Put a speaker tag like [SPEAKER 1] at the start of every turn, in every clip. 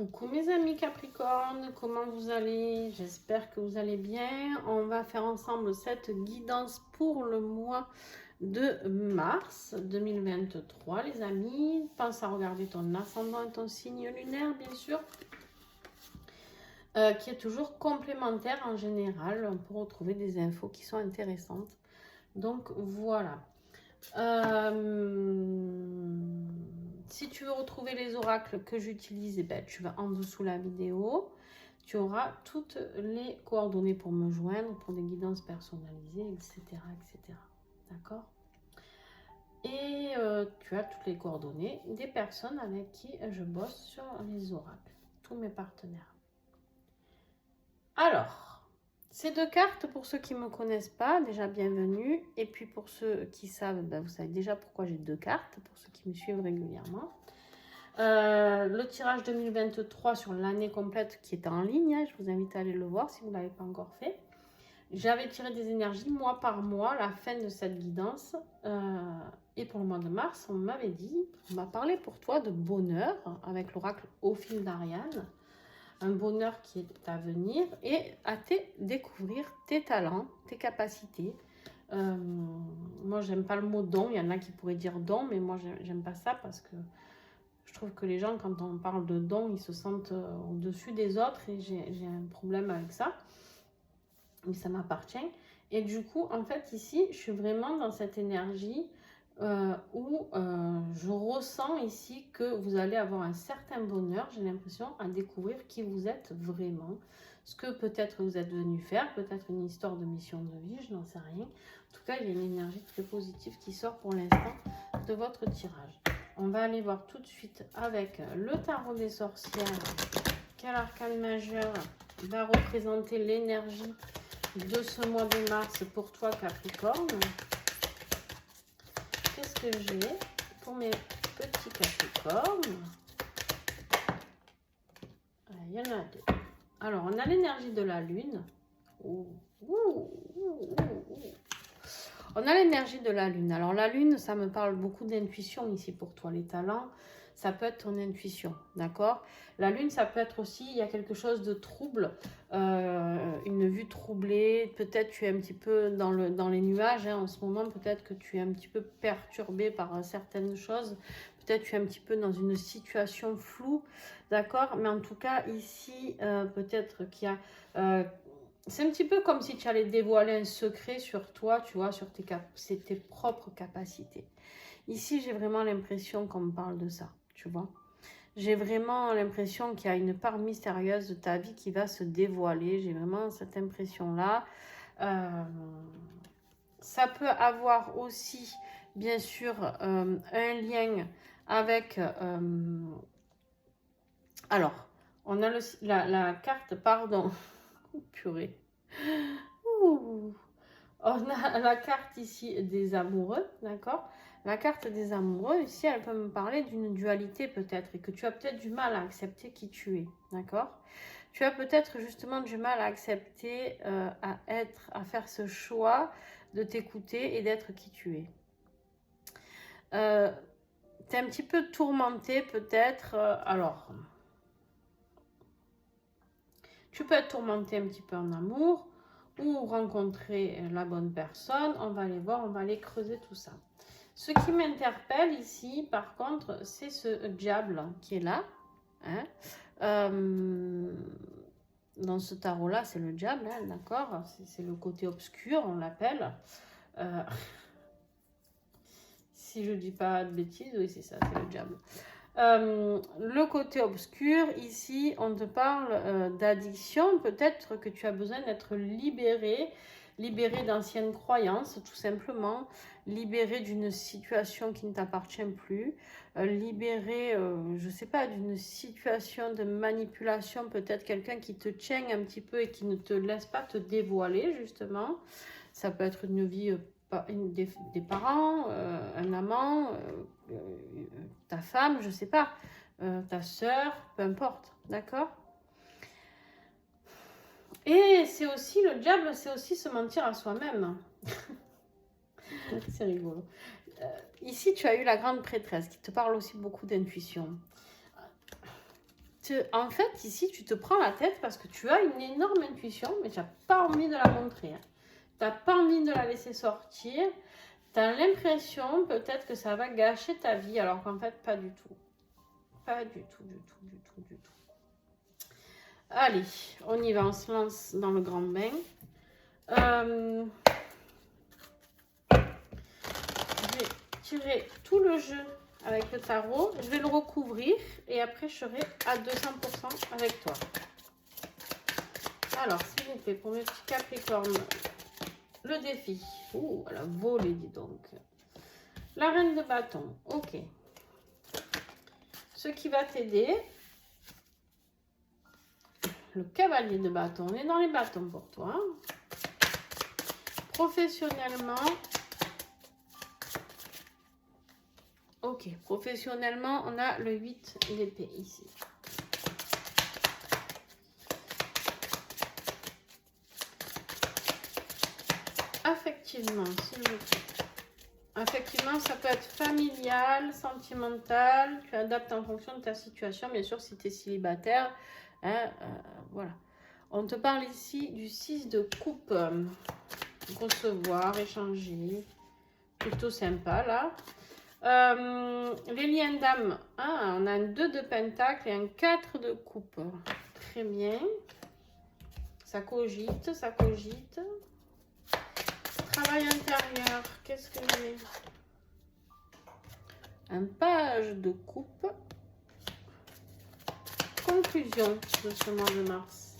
[SPEAKER 1] Coucou mes amis Capricorne, comment vous allez? J'espère que vous allez bien. On va faire ensemble cette guidance pour le mois de mars 2023 les amis. Pense à regarder ton ascendant et ton signe lunaire bien sûr, qui est toujours complémentaire en général pour retrouver des infos qui sont intéressantes. Donc voilà. Si tu veux retrouver les oracles que j'utilise, eh ben, tu vas en dessous la vidéo. Tu auras toutes les coordonnées pour me joindre, pour des guidances personnalisées, etc. etc. D'accord? Et tu as toutes les coordonnées des personnes avec qui je bosse sur les oracles. Tous mes partenaires. Alors, ces deux cartes, pour ceux qui ne me connaissent pas, déjà bienvenue. Et puis pour ceux qui savent, ben, vous savez déjà pourquoi j'ai deux cartes, pour ceux qui me suivent régulièrement. Le tirage 2023 sur l'année complète qui est en ligne, hein, je vous invite à aller le voir si vous ne l'avez pas encore fait. J'avais tiré des énergies mois par mois, la fin de cette guidance. Et pour le mois de mars, on m'avait dit, on m'a parlé pour toi de bonheur avec l'oracle au fil d'Ariane. Un bonheur qui est à venir et à découvrir tes talents, tes capacités. Moi, j'aime pas le mot don. Il y en a qui pourraient dire don, mais moi, j'aime pas ça parce que je trouve que les gens, quand on parle de don, ils se sentent au-dessus des autres et j'ai un problème avec ça. Mais ça m'appartient. Et du coup, en fait, ici, je suis vraiment dans cette énergie où je ressens ici que vous allez avoir un certain bonheur, j'ai l'impression, à découvrir qui vous êtes vraiment. Ce que peut-être vous êtes venu faire, peut-être une histoire de mission de vie, je n'en sais rien. En tout cas, il y a une énergie très positive qui sort pour l'instant de votre tirage. On va aller voir tout de suite avec le tarot des sorcières. Quel arcane majeur va représenter l'énergie de ce mois de mars pour toi Capricorne? Qu'est-ce que j'ai pour mes petits Capricornes? Il y en a deux. Alors, on a l'énergie de la Lune. On a l'énergie de la Lune. Alors, la Lune, ça me parle beaucoup d'intuition ici pour toi. Les talents, ça peut être ton intuition, d'accord? La Lune, ça peut être aussi, il y a quelque chose de trouble, une vue troublée. Peut-être tu es un petit peu dans les nuages hein, en ce moment. Peut-être que tu es un petit peu perturbé par certaines choses. Peut-être tu es un petit peu dans une situation floue, d'accord? Mais en tout cas, ici, peut-être qu'il y a... c'est un petit peu comme si tu allais dévoiler un secret sur toi, tu vois, sur tes propres capacités. Ici, j'ai vraiment l'impression qu'on me parle de ça, tu vois. J'ai vraiment l'impression qu'il y a une part mystérieuse de ta vie qui va se dévoiler. J'ai vraiment cette impression-là. Ça peut avoir aussi, bien sûr, un lien avec... alors, on a la carte, pardon, purée. Ouh. On a la carte ici des amoureux, d'accord? La carte des amoureux, ici, elle peut me parler d'une dualité peut-être et que tu as peut-être du mal à accepter qui tu es, d'accord? Tu as peut-être justement du mal à accepter, à faire ce choix de t'écouter et d'être qui tu es. Tu es un petit peu tourmenté peut-être, alors... Tu peux être tourmenté un petit peu en amour ou rencontrer la bonne personne. On va aller voir, on va aller creuser tout ça. Ce qui m'interpelle ici, par contre, c'est ce diable qui est là. Hein. Dans ce tarot-là, c'est le diable, hein, d'accord? C'est le côté obscur, on l'appelle. Si je ne dis pas de bêtises, oui, c'est ça, c'est le diable. Le côté obscur, ici, on te parle d'addiction. Peut-être que tu as besoin d'être libéré d'anciennes croyances, tout simplement. Libéré d'une situation qui ne t'appartient plus. Libéré, je ne sais pas, d'une situation de manipulation. Peut-être quelqu'un qui te tient un petit peu et qui ne te laisse pas te dévoiler, justement. Ça peut être une vie... des parents, un amant, ta femme, je sais pas, ta soeur, peu importe, d'accord? Et c'est aussi, le diable, c'est aussi se mentir à soi-même. C'est rigolo. Ici, tu as eu la grande prêtresse qui te parle aussi beaucoup d'intuition. en fait, ici, tu te prends la tête parce que tu as une énorme intuition, mais tu n'as pas envie de la montrer. Hein. Tu n'as pas envie de la laisser sortir. Tu as l'impression peut-être que ça va gâcher ta vie, alors qu'en fait, pas du tout. Pas du tout, du tout, du tout, du tout. Allez, on y va, on se lance dans le grand bain. Je vais tirer tout le jeu avec le tarot. Je vais le recouvrir et après, je serai à 200% avec toi. Alors, s'il vous plaît, pour mes petits capricornes, le défi. Ouh, elle a volé, dis donc. La reine de bâton, ok. Ce qui va t'aider, le cavalier de bâton. On est dans les bâtons pour toi. Professionnellement, ok. Professionnellement, on a le 8 d'épée ici. Affectivement, s'il vous plaît. Affectivement, ça peut être familial, sentimental. Tu adaptes en fonction de ta situation. Bien sûr, si tu es célibataire, hein, voilà. On te parle ici du 6 de coupe. Recevoir, échanger. Plutôt sympa, là. Les liens d'âme. Ah, on a un 2 de pentacle et un 4 de coupe. Très bien. Ça cogite, ça cogite. Travail intérieur, qu'est-ce que j'ai? Un page de coupe. Conclusion de ce mois de mars.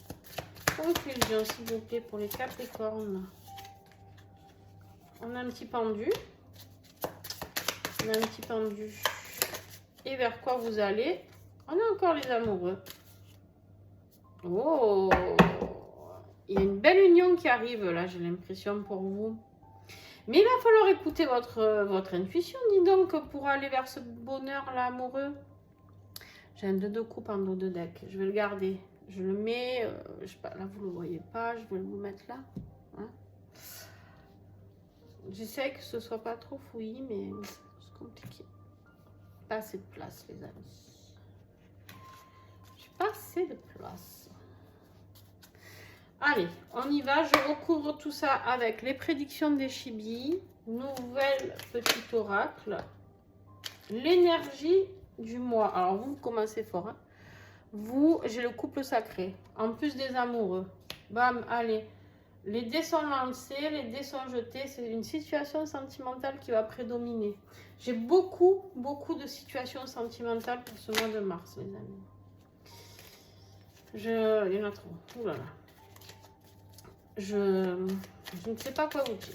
[SPEAKER 1] Conclusion, s'il vous plaît, pour les Capricornes. On a un petit pendu. On a un petit pendu. Et vers quoi vous allez? On a encore les amoureux. Oh! Il y a une belle union qui arrive là, j'ai l'impression pour vous. Mais il va falloir écouter votre intuition, dis donc, pour aller vers ce bonheur-là amoureux. J'ai un 2 de coupe en dos de deck. Je vais le garder. Je le mets, je sais pas, là vous le voyez pas, je vais le mettre là. Hein. J'essaie que ce soit pas trop fouillis, mais c'est compliqué. Pas assez de place, les amis. J'ai pas assez de place. Allez, on y va. Je recouvre tout ça avec les prédictions des chibis. Nouvelle petite oracle. L'énergie du mois. Alors, vous commencez fort. Hein. Vous, j'ai le couple sacré. En plus des amoureux. Bam, allez. Les dés sont lancés, les dés sont jetés. C'est une situation sentimentale qui va prédominer. J'ai beaucoup de situations sentimentales pour ce mois de mars, les amis. Il y en a trop. Ouh là là. Je ne sais pas quoi vous dire.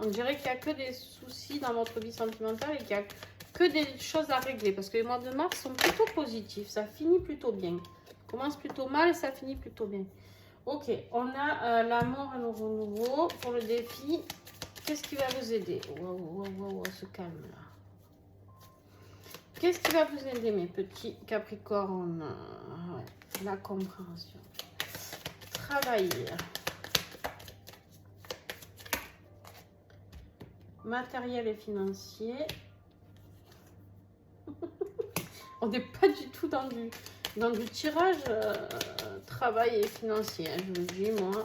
[SPEAKER 1] On dirait qu'il n'y a que des soucis dans votre vie sentimentale et qu'il n'y a que des choses à régler. Parce que les mois de mars sont plutôt positifs. Ça finit plutôt bien. Ça commence plutôt mal et ça finit plutôt bien. Ok, on a l'amour à nouveau pour le défi. Qu'est-ce qui va vous aider? Wow, se calme là. Qu'est-ce qui va vous aider, mes petits Capricornes? Ouais, la compréhension. Travailler. Matériel et financier. On n'est pas du tout dans du tirage travail et financier. Hein, je vous le dis, moi.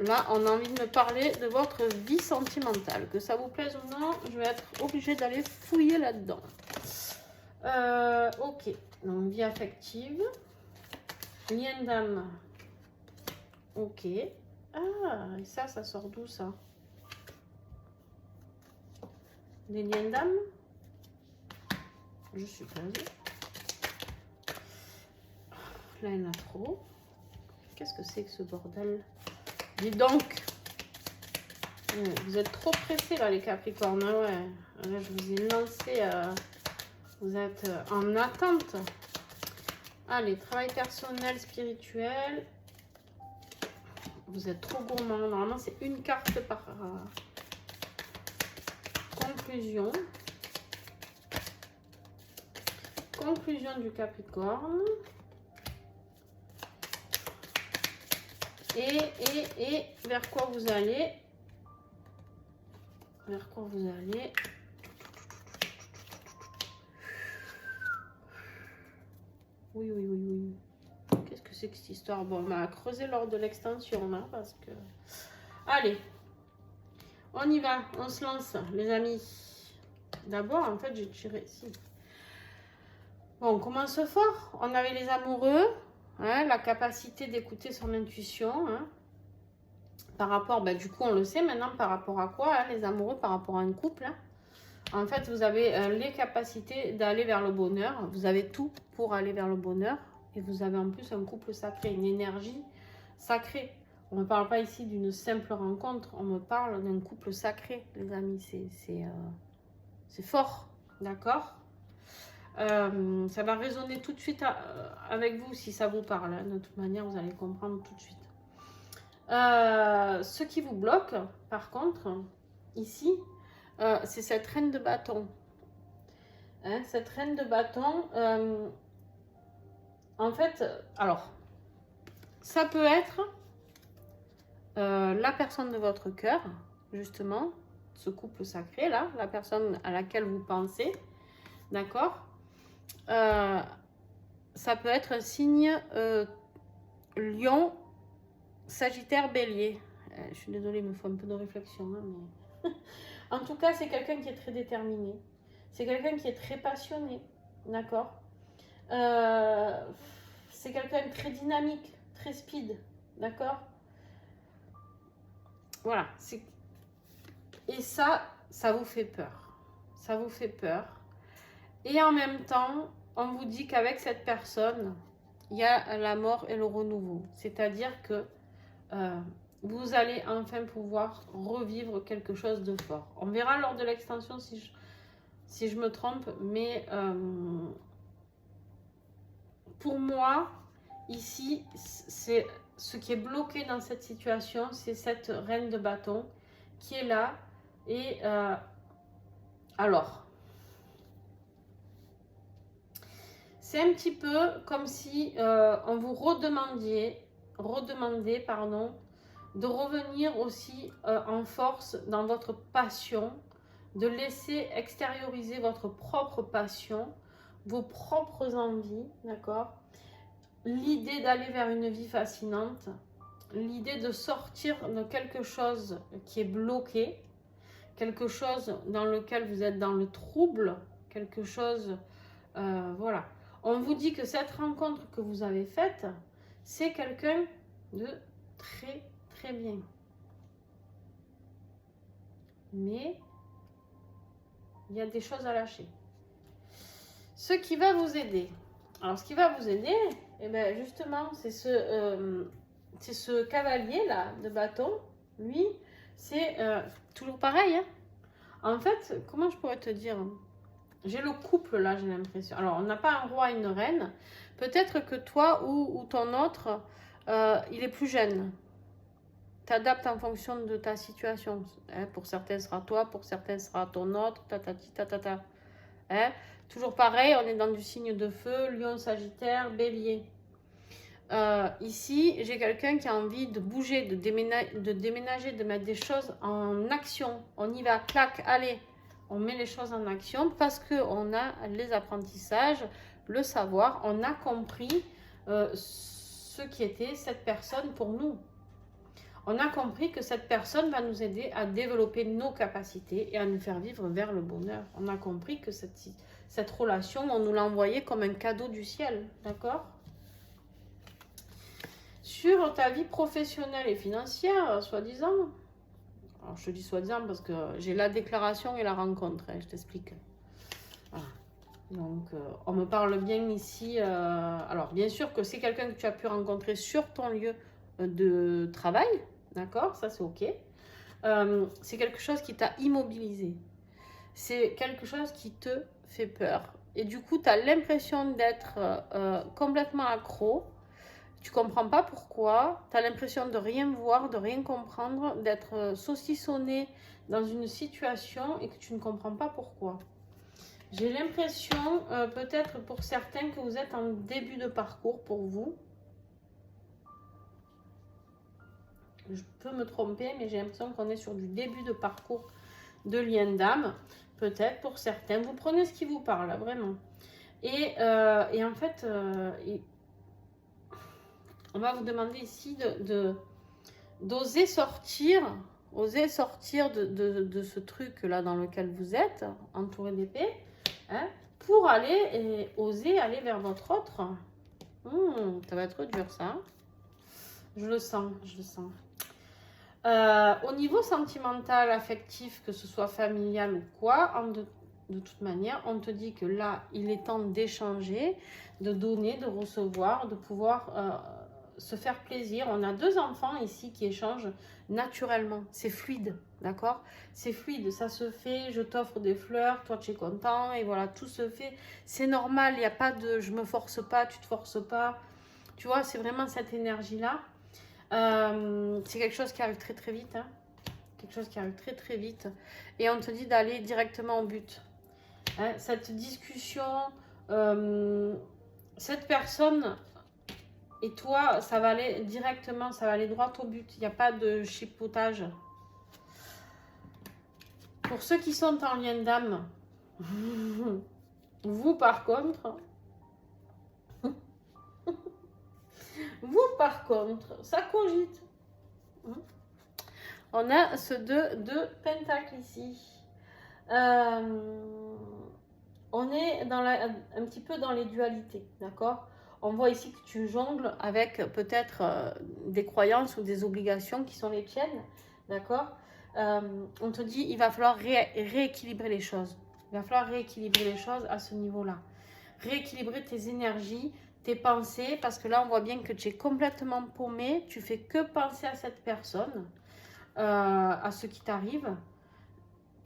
[SPEAKER 1] Là, on a envie de me parler de votre vie sentimentale. Que ça vous plaise ou non, je vais être obligée d'aller fouiller là-dedans. Ok. Donc, vie affective. Lien d'âme. Ok. Ah, et ça sort d'où ça? Des liens d'âme? Je suppose. Là, il y en a trop. Qu'est-ce que c'est que ce bordel? Dis donc! Vous êtes trop pressés, là, les Capricornes. Ah ouais. Là, je vous ai lancé. Vous êtes en attente. Allez, travail personnel, spirituel. Vous êtes trop gourmand. Normalement, c'est une carte par... Conclusion. Conclusion du Capricorne. Et vers quoi vous allez? Vers quoi vous allez? Oui, oui, oui, oui. Qu'est-ce que c'est que cette histoire? Bon, on m'a creusé lors de l'extension, là, parce que... Allez, on y va, on se lance, les amis. D'abord, en fait, j'ai tiré ici. Bon, on commence fort. On avait les amoureux, hein, la capacité d'écouter son intuition, hein. Par rapport, ben, du coup, on le sait maintenant, par rapport à quoi, hein, les amoureux, par rapport à un couple, hein. En fait, vous avez les capacités d'aller vers le bonheur. Vous avez tout pour aller vers le bonheur. Et vous avez en plus un couple sacré, une énergie sacrée. On ne parle pas ici d'une simple rencontre. On me parle d'un couple sacré, les amis. C'est fort, d'accord? Ça va résonner tout de suite avec vous si ça vous parle, hein. De toute manière, vous allez comprendre tout de suite. Ce qui vous bloque, par contre, ici, c'est cette reine de bâton. Hein, cette reine de bâton, en fait, alors, ça peut être la personne de votre cœur, justement, ce couple sacré là, la personne à laquelle vous pensez, d'accord? Ça peut être un signe Lion, Sagittaire, Bélier. Je suis désolée, il me faut un peu de réflexion, hein, mais... En tout cas, c'est quelqu'un qui est très déterminé. C'est quelqu'un qui est très passionné, d'accord? C'est quelqu'un de très dynamique, très speed, d'accord? Voilà. Et ça vous fait peur. Ça vous fait peur. Et en même temps, on vous dit qu'avec cette personne, il y a la mort et le renouveau. C'est-à-dire que vous allez enfin pouvoir revivre quelque chose de fort. On verra lors de l'extension si je me trompe, mais pour moi, ici, c'est ce qui est bloqué dans cette situation, c'est cette reine de bâton qui est là. Et alors, c'est un petit peu comme si on vous redemandait, pardon, de revenir aussi en force dans votre passion, de laisser extérioriser votre propre passion, vos propres envies, d'accord? L'idée d'aller vers une vie fascinante, l'idée de sortir de quelque chose qui est bloqué, quelque chose dans lequel vous êtes dans le trouble, quelque chose, voilà. On vous dit que cette rencontre que vous avez faite, c'est quelqu'un de très, très bien. Mais il y a des choses à lâcher. Ce qui va vous aider. Alors, ce qui va vous aider, eh bien, justement, c'est ce cavalier-là de bâton. Lui, c'est toujours pareil, hein. En fait, comment je pourrais te dire? J'ai le couple, là, j'ai l'impression. Alors, on n'a pas un roi et une reine. Peut-être que toi ou ton autre, il est plus jeune. T'adaptes en fonction de ta situation. Hein, pour certains, ce sera toi. Pour certains, ce sera ton autre. Ta. Hein, toujours pareil, on est dans du signe de feu. Lion, Sagittaire, Bélier. Ici, j'ai quelqu'un qui a envie de bouger, de déménager, de mettre des choses en action. On y va, clac, allez. On met les choses en action parce qu'on a les apprentissages, le savoir. On a compris ce qui était cette personne pour nous. On a compris que cette personne va nous aider à développer nos capacités et à nous faire vivre vers le bonheur. On a compris que cette relation, on nous l'a envoyée comme un cadeau du ciel, d'accord? Sur ta vie professionnelle et financière, soi-disant, alors je te dis soi-disant parce que j'ai la déclaration et la rencontre, hein, je t'explique. Voilà. Donc, on me parle bien ici. Alors, bien sûr que c'est quelqu'un que tu as pu rencontrer sur ton lieu de travail, d'accord? Ça, c'est OK. C'est quelque chose qui t'a immobilisé. C'est quelque chose qui te fait peur. Et du coup, tu as l'impression d'être complètement accro. Tu comprends pas pourquoi, tu as l'impression de rien voir, de rien comprendre, d'être saucissonné dans une situation et que tu ne comprends pas pourquoi. J'ai l'impression, peut-être pour certains, que vous êtes en début de parcours pour vous. Je peux me tromper, mais j'ai l'impression qu'on est sur du début de parcours de lien d'âme. Peut-être pour certains. Vous prenez ce qui vous parle, vraiment. Et en fait, on va vous demander ici d'oser sortir, de ce truc-là dans lequel vous êtes, entouré d'épée, hein, pour aller et oser aller vers votre autre. Ça va être dur, ça. Hein. Je le sens, je le sens. Au niveau sentimental, affectif, que ce soit familial ou quoi, de toute manière, on te dit que là, il est temps d'échanger, de donner, de recevoir, de pouvoir se faire plaisir. On a 2 enfants ici qui échangent naturellement. C'est fluide, d'accord? C'est fluide, ça se fait, je t'offre des fleurs, toi tu es content, et voilà, tout se fait. C'est normal, il n'y a pas de je me force pas, tu te forces pas. Tu vois, c'est vraiment cette énergie-là. C'est quelque chose qui arrive très très vite. Hein. Quelque chose qui arrive très très vite. Et on te dit d'aller directement au but. Hein, cette discussion, cette personne et toi, ça va aller directement, ça va aller droit au but. Il n'y a pas de chipotage. Pour ceux qui sont en lien d'âme, vous par contre, ça cogite. On a ce 2 de pentacle ici. On est dans un petit peu dans les dualités, d'accord? On voit ici que tu jongles avec peut-être des croyances ou des obligations qui sont les tiennes, d'accord? On te dit il va falloir rééquilibrer les choses. Il va falloir rééquilibrer les choses à ce niveau-là. Rééquilibrer tes énergies, tes pensées, parce que là on voit bien que tu es complètement paumé, tu fais que penser à cette personne, à ce qui t'arrive,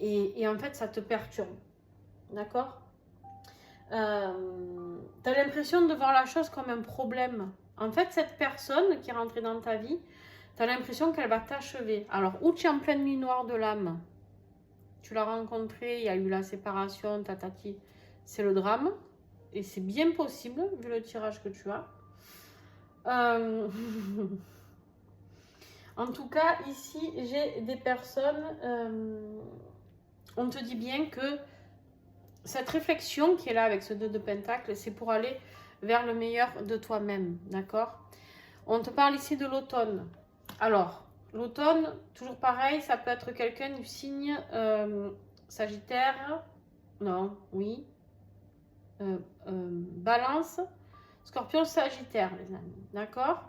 [SPEAKER 1] et en fait ça te perturbe, d'accord? Tu as l'impression de voir la chose comme un problème. En fait, cette personne qui est rentrée dans ta vie, tu as l'impression qu'elle va t'achever. Alors, ou tu es en pleine nuit noire de l'âme, tu l'as rencontrée, il y a eu la séparation, tatati, c'est le drame. Et c'est bien possible, vu le tirage que tu as. En tout cas, ici, j'ai des personnes... on te dit bien que cette réflexion qui est là avec ce 2 de pentacle, c'est pour aller vers le meilleur de toi-même, d'accord? On te parle ici de l'automne. Alors, l'automne, toujours pareil, ça peut être quelqu'un du signe Sagittaire, non, oui, Balance, Scorpion, Sagittaire, les amis, d'accord?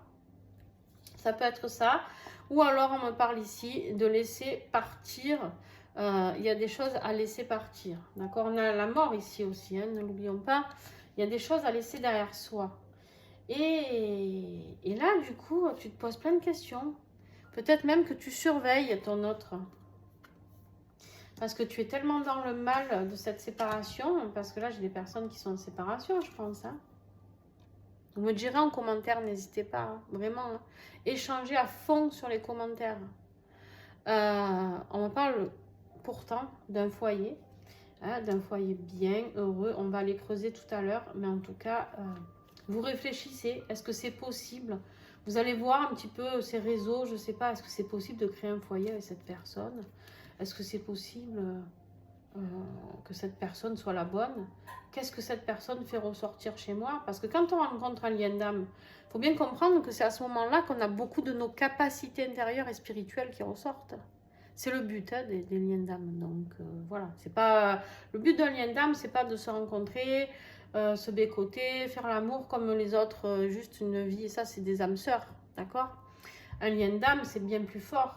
[SPEAKER 1] Ça peut être ça. Ou alors, on me parle ici de laisser partir. Il y a des choses à laisser partir. D'accord? On a la mort ici aussi, hein, ne l'oublions pas. Il y a des choses à laisser derrière soi. Et là, du coup, tu te poses plein de questions. Peut-être même que tu surveilles ton autre. Parce que tu es tellement dans le mal de cette séparation. Parce que là, j'ai des personnes qui sont en séparation, je pense. Hein. Vous me direz en commentaire, n'hésitez pas. Hein, vraiment, hein. Échangez à fond sur les commentaires. On me parle pourtant d'un foyer. Hein, d'un foyer bien, heureux. On va aller creuser tout à l'heure. Mais en tout cas, vous réfléchissez. Est-ce que c'est possible? Vous allez voir un petit peu ces réseaux. Je ne sais pas. Est-ce que c'est possible de créer un foyer avec cette personne? Est-ce que c'est possible que cette personne soit la bonne? Qu'est-ce que cette personne fait ressortir chez moi? Parce que quand on rencontre un lien d'âme, il faut bien comprendre que c'est à ce moment-là qu'on a beaucoup de nos capacités intérieures et spirituelles qui ressortent. C'est le but hein, des liens d'âme. Donc voilà, c'est pas le but d'un lien d'âme, c'est pas de se rencontrer, se bécoter, faire l'amour comme les autres, juste une vie. Et ça, c'est des âmes sœurs, d'accord? Un lien d'âme, c'est bien plus fort.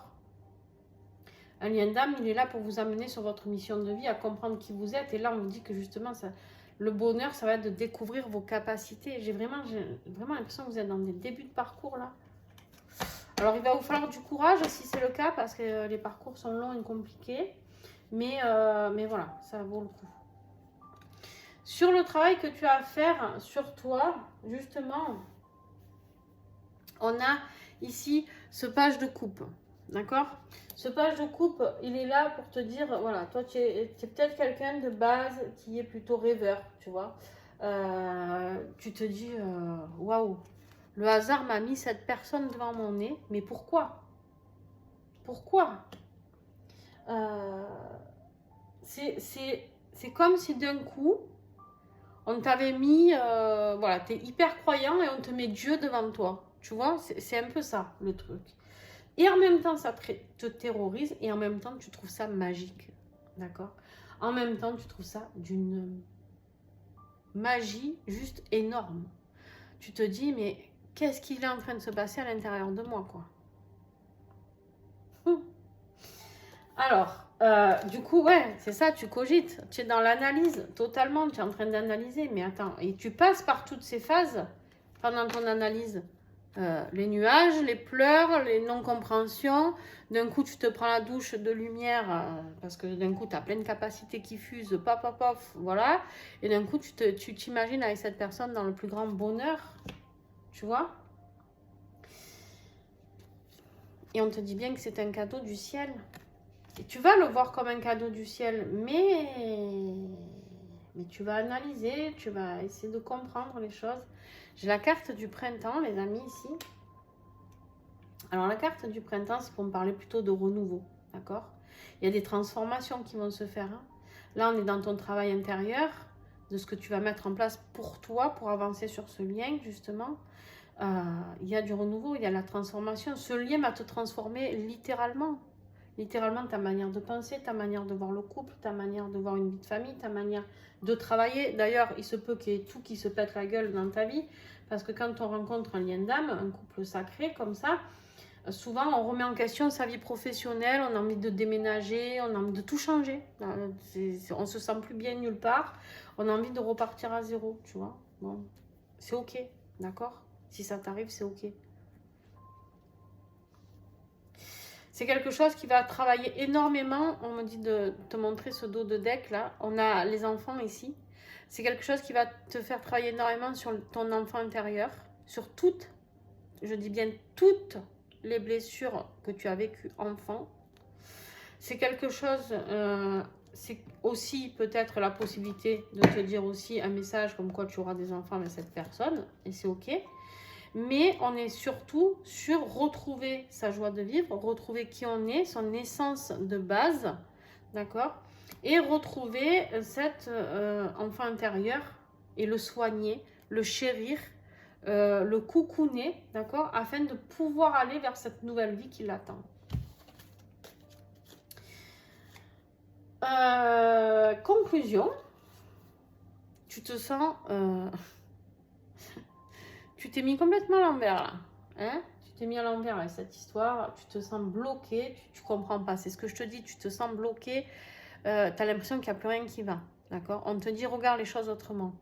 [SPEAKER 1] Un lien d'âme, il est là pour vous amener sur votre mission de vie, à comprendre qui vous êtes. Et là, on vous dit que justement, ça, le bonheur, ça va être de découvrir vos capacités. J'ai vraiment l'impression que vous êtes dans des débuts de parcours là. Alors, il va vous falloir du courage si c'est le cas, parce que les parcours sont longs et compliqués. Mais voilà, ça vaut le coup. Sur le travail que tu as à faire sur toi, justement, on a ici ce page de coupe. D'accord? Ce page de coupe, il est là pour te dire, voilà, toi, tu es peut-être quelqu'un de base qui est plutôt rêveur, tu vois. Tu te dis, waouh, le hasard m'a mis cette personne devant mon nez, mais pourquoi? Pourquoi? C'est comme si d'un coup, On t'avait mis, voilà, tu es hyper croyant et on te met Dieu devant toi. Tu vois, c'est un peu ça le truc. Et en même temps, ça te terrorise et en même temps, tu trouves ça magique. D'accord? En même temps, tu trouves ça d'une magie juste énorme. Tu te dis, mais qu'est-ce qu'il est en train de se passer à l'intérieur de moi, quoi? Alors, du coup, ouais, c'est ça, tu cogites. Tu es dans l'analyse, totalement, tu es en train d'analyser. Mais attends, et tu passes par toutes ces phases pendant ton analyse. Les nuages, les pleurs, les non-compréhensions. D'un coup, tu te prends la douche de lumière parce que d'un coup, tu as plein de capacités qui fusent, pop, pop, pop, voilà. Et d'un coup, tu t'imagines avec cette personne dans le plus grand bonheur, tu vois. Et on te dit bien que c'est un cadeau du ciel. Et tu vas le voir comme un cadeau du ciel, mais tu vas analyser, tu vas essayer de comprendre les choses. J'ai la carte du printemps, les amis, ici. Alors, la carte du printemps, c'est pour me parler plutôt de renouveau, d'accord? Il y a des transformations qui vont se faire. Hein. Là, on est dans ton travail intérieur, de ce que tu vas mettre en place pour toi, pour avancer sur ce lien, justement. Il y a du renouveau, il y a la transformation. Ce lien va te transformer littéralement. Littéralement, ta manière de penser, ta manière de voir le couple, ta manière de voir une vie de famille, ta manière de travailler. D'ailleurs, il se peut qu'il y ait tout qui se pète la gueule dans ta vie. Parce que quand on rencontre un lien d'âme, un couple sacré comme ça, souvent on remet en question sa vie professionnelle, on a envie de déménager, on a envie de tout changer. On se sent plus bien nulle part, on a envie de repartir à zéro, tu vois. Bon, c'est ok, d'accord? Si ça t'arrive, c'est ok. C'est quelque chose qui va travailler énormément. On me dit de te montrer ce dos de deck là. On a les enfants ici. C'est quelque chose qui va te faire travailler énormément sur ton enfant intérieur, sur toutes, je dis bien toutes les blessures que tu as vécues enfant. C'est quelque chose, c'est aussi peut-être la possibilité de te dire aussi un message comme quoi tu auras des enfants avec cette personne, et c'est ok. Mais on est surtout sur retrouver sa joie de vivre, retrouver qui on est, son essence de base, d'accord? Et retrouver cet enfant intérieur et le soigner, le chérir, le coucouner, d'accord? Afin de pouvoir aller vers cette nouvelle vie qui l'attend. Conclusion, tu te sens... tu t'es mis complètement à l'envers là. Hein? Tu t'es mis à l'envers avec cette histoire. Tu te sens bloqué. Tu comprends pas. C'est ce que je te dis. Tu te sens bloqué. Tu as l'impression qu'il n'y a plus rien qui va. D'accord? On te dit regarde les choses autrement.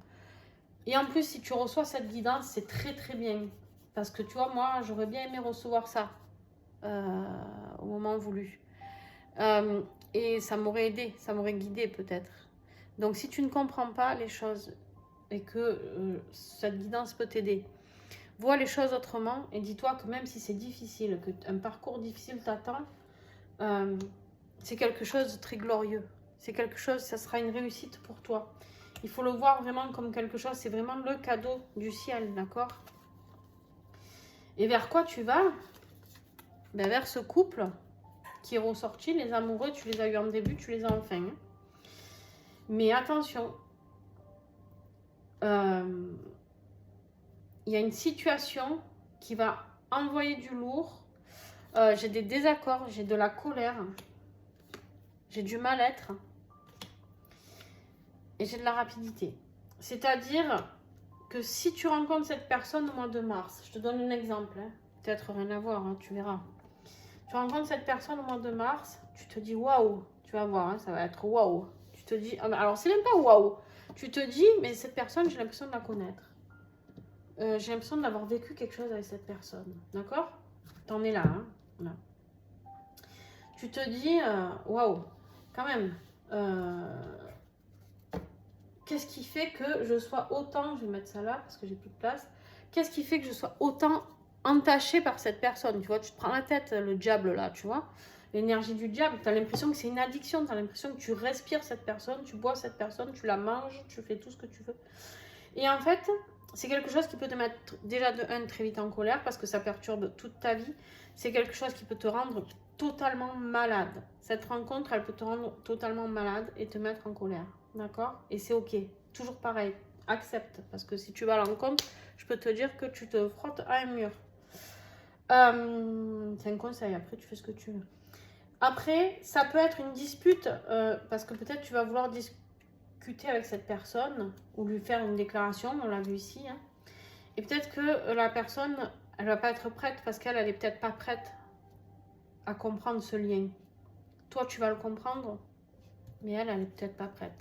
[SPEAKER 1] Et en plus, si tu reçois cette guidance, c'est très très bien. Parce que tu vois, moi, j'aurais bien aimé recevoir ça au moment voulu. Et ça m'aurait aidé. Ça m'aurait guidé peut-être. Donc, si tu ne comprends pas les choses et que cette guidance peut t'aider, vois les choses autrement et dis-toi que même si c'est difficile, qu'un parcours difficile t'attend, c'est quelque chose de très glorieux. C'est quelque chose, ça sera une réussite pour toi. Il faut le voir vraiment comme quelque chose, c'est vraiment le cadeau du ciel, d'accord? Et vers quoi tu vas? Ben vers ce couple qui est ressorti, les amoureux, tu les as eu en début, tu les as en fin. Mais attention, il y a une situation qui va envoyer du lourd. J'ai des désaccords, j'ai de la colère, j'ai du mal-être et j'ai de la rapidité. C'est-à-dire que si tu rencontres cette personne au mois de mars, je te donne un exemple, hein, peut-être rien à voir, hein, tu verras. Tu rencontres cette personne au mois de mars, tu te dis waouh, tu vas voir, hein, ça va être waouh. Tu te dis, alors c'est même pas waouh, tu te dis, mais cette personne, j'ai l'impression de la connaître. J'ai l'impression d'avoir vécu quelque chose avec cette personne, d'accord? T'en es là, hein, là. Tu te dis, waouh, quand même, qu'est-ce qui fait que je sois autant, je vais mettre ça là parce que j'ai plus de place, qu'est-ce qui fait que je sois autant entachée par cette personne, tu vois, tu te prends la tête, le diable là, tu vois, l'énergie du diable, tu as l'impression que c'est une addiction, tu as l'impression que tu respires cette personne, tu bois cette personne, tu la manges, tu fais tout ce que tu veux. Et en fait, c'est quelque chose qui peut te mettre déjà de 1 très vite en colère parce que ça perturbe toute ta vie. C'est quelque chose qui peut te rendre totalement malade. Cette rencontre, elle peut te rendre totalement malade et te mettre en colère. D'accord? Et c'est ok. Toujours pareil. Accepte. Parce que si tu vas à l'encontre, je peux te dire que tu te frottes à un mur. C'est un conseil. Après, tu fais ce que tu veux. Après, ça peut être une dispute. Parce que peut-être tu vas vouloir discuter avec cette personne. Ou lui faire une déclaration. On l'a vu ici. Hein. Et peut-être que la personne, elle va pas être prête. Parce qu'elle, elle est peut-être pas prête à comprendre ce lien. Toi, tu vas le comprendre. Mais elle, elle est peut-être pas prête.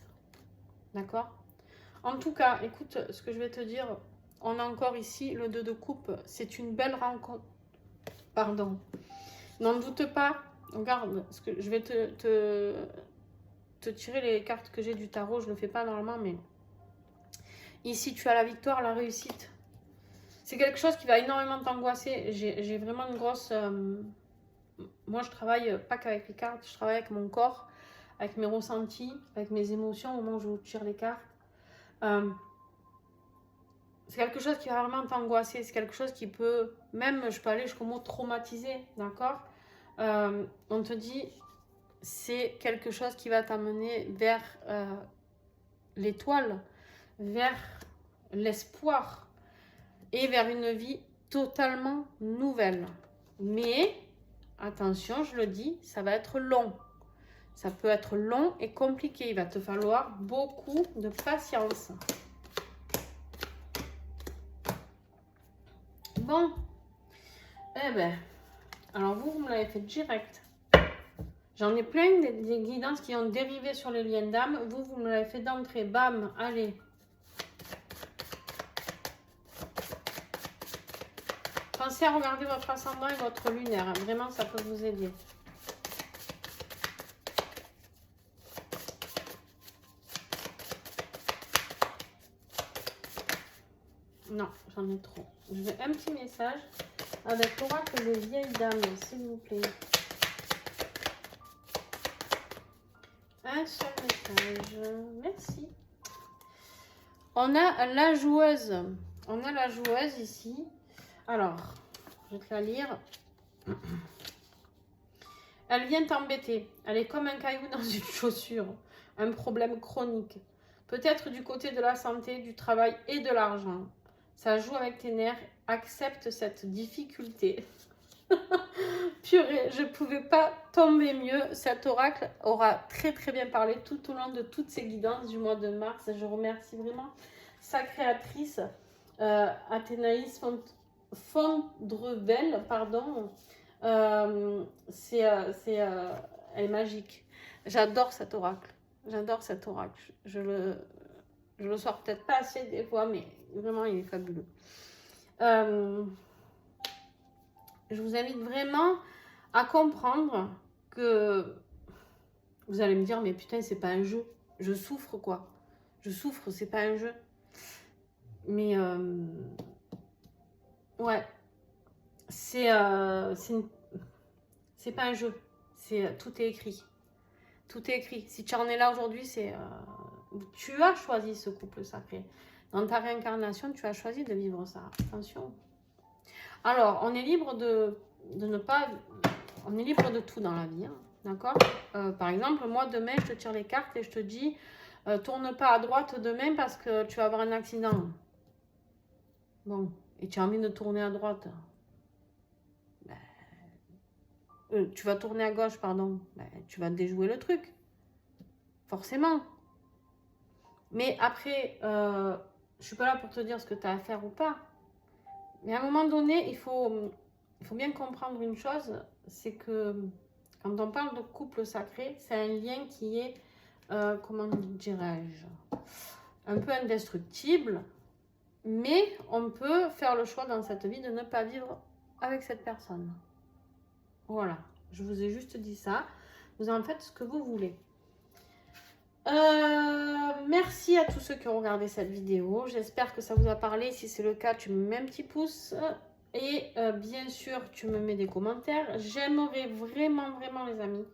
[SPEAKER 1] D'accord? En tout cas, écoute, ce que je vais te dire, on a encore ici le 2 de coupe. C'est une belle rencontre. Pardon. N'en doute pas. Regarde, ce que je vais te tirer les cartes que j'ai du tarot. Je ne le fais pas normalement, mais ici, tu as la victoire, la réussite. C'est quelque chose qui va énormément t'angoisser. J'ai vraiment une grosse... Moi, je travaille pas qu'avec les cartes. Je travaille avec mon corps, avec mes ressentis, avec mes émotions au moment où je vous tire les cartes. C'est quelque chose qui va vraiment t'angoisser. C'est quelque chose qui peut, même, je peux aller jusqu'au mot traumatiser, d'accord? On te dit, c'est quelque chose qui va t'amener vers l'étoile, vers l'espoir et vers une vie totalement nouvelle. Mais, attention, je le dis, ça va être long. Ça peut être long et compliqué. Il va te falloir beaucoup de patience. Bon, eh ben, alors vous me l'avez fait direct. J'en ai plein des guidances qui ont dérivé sur les liens d'âme. Vous me l'avez fait d'entrée. Bam, allez. Pensez à regarder votre ascendant et votre lunaire. Hein. Vraiment, ça peut vous aider. Non, j'en ai trop. Je veux un petit message avec l'oracle des vieilles dames, s'il vous plaît. Un seul message. Merci. On a la joueuse. On a la joueuse ici. Alors, je vais te la lire. Elle vient t'embêter. Elle est comme un caillou dans une chaussure. Un problème chronique. Peut-être du côté de la santé, du travail et de l'argent. Ça joue avec tes nerfs. Accepte cette difficulté. Purée, je ne pouvais pas tomber mieux. Cet oracle aura très très bien parlé tout au long de toutes ces guidances du mois de mars. Je remercie vraiment sa créatrice, Athénaïs Fondrevel, pardon. Elle est magique. J'adore cet oracle. J'adore cet oracle. Je le sors peut-être pas assez des fois, mais vraiment, il est fabuleux. Je vous invite vraiment à comprendre que vous allez me dire, mais putain, c'est pas un jeu. Je souffre, quoi. Je souffre, c'est pas un jeu. Mais, ouais. C'est pas un jeu. Tout est écrit. Tout est écrit. Si tu en es là aujourd'hui, tu as choisi ce couple sacré. Dans ta réincarnation, tu as choisi de vivre ça. Attention. Alors, on est libre de ne pas... On est libre de tout dans la vie, hein, d'accord? Par exemple, moi, demain, je te tire les cartes et je te dis, tourne pas à droite demain parce que tu vas avoir un accident. Bon, et tu as envie de tourner à droite. Tu vas tourner à gauche, pardon. Tu vas déjouer le truc. Forcément. Mais après, je suis pas là pour te dire ce que tu as à faire ou pas. Mais à un moment donné, il faut bien comprendre une chose, c'est que quand on parle de couple sacré, c'est un lien qui est, comment dirais-je, un peu indestructible, mais on peut faire le choix dans cette vie de ne pas vivre avec cette personne. Voilà, je vous ai juste dit ça. Vous en faites ce que vous voulez. Merci à tous ceux qui ont regardé cette vidéo. J'espère que ça vous a parlé. Si c'est le cas, tu me mets un petit pouce. Et bien sûr, tu me mets des commentaires. J'aimerais vraiment, vraiment les amis.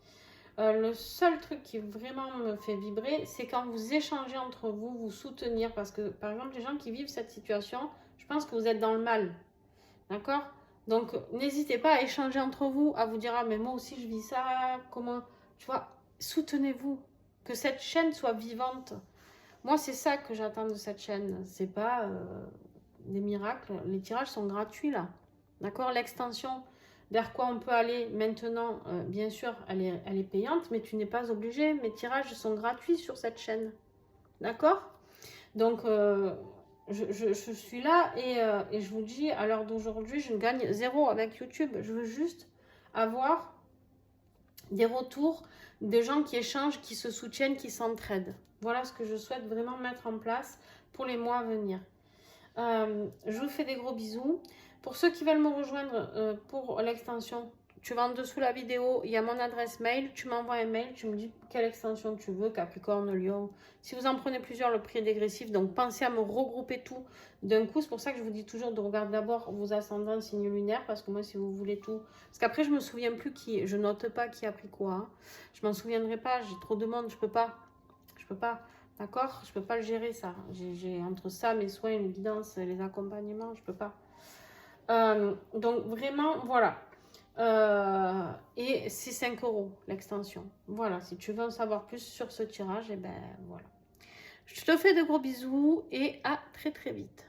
[SPEAKER 1] Le seul truc qui vraiment me fait vibrer, c'est quand vous échangez entre vous, vous soutenir. Parce que, par exemple, les gens qui vivent cette situation, je pense que vous êtes dans le mal. D'accord? Donc, n'hésitez pas à échanger entre vous, à vous dire, ah, mais moi aussi, je vis ça. Comment? Tu vois, soutenez-vous. Que cette chaîne soit vivante. Moi, c'est ça que j'attends de cette chaîne. C'est pas des miracles. Les tirages sont gratuits là. D'accord? L'extension vers quoi on peut aller maintenant, bien sûr, elle est payante, mais tu n'es pas obligé. Mes tirages sont gratuits sur cette chaîne. D'accord? Donc, je suis là et je vous dis, à l'heure d'aujourd'hui, je ne gagne zéro avec YouTube. Je veux juste avoir des retours, des gens qui échangent, qui se soutiennent, qui s'entraident. Voilà ce que je souhaite vraiment mettre en place pour les mois à venir. Je vous fais des gros bisous. Pour ceux qui veulent me rejoindre pour l'extension, tu vas en dessous la vidéo, il y a mon adresse mail, tu m'envoies un mail, tu me dis quelle extension tu veux, Capricorne, Lion. Si vous en prenez plusieurs, le prix est dégressif, donc pensez à me regrouper tout d'un coup. C'est pour ça que je vous dis toujours de regarder d'abord vos ascendants, signes lunaires, parce que moi, si vous voulez tout... Parce qu'après, je me souviens plus qui, je note pas qui a pris quoi. Hein. Je m'en souviendrai pas, j'ai trop de monde, je peux pas. Je peux pas. D'accord? Je peux pas le gérer ça. J'ai entre ça, mes soins, les guidances, les accompagnements, je peux pas. Donc vraiment, voilà. Et c'est 5 € l'extension. Voilà, si tu veux en savoir plus sur ce tirage, et ben voilà. Je te fais de gros bisous et à très très vite.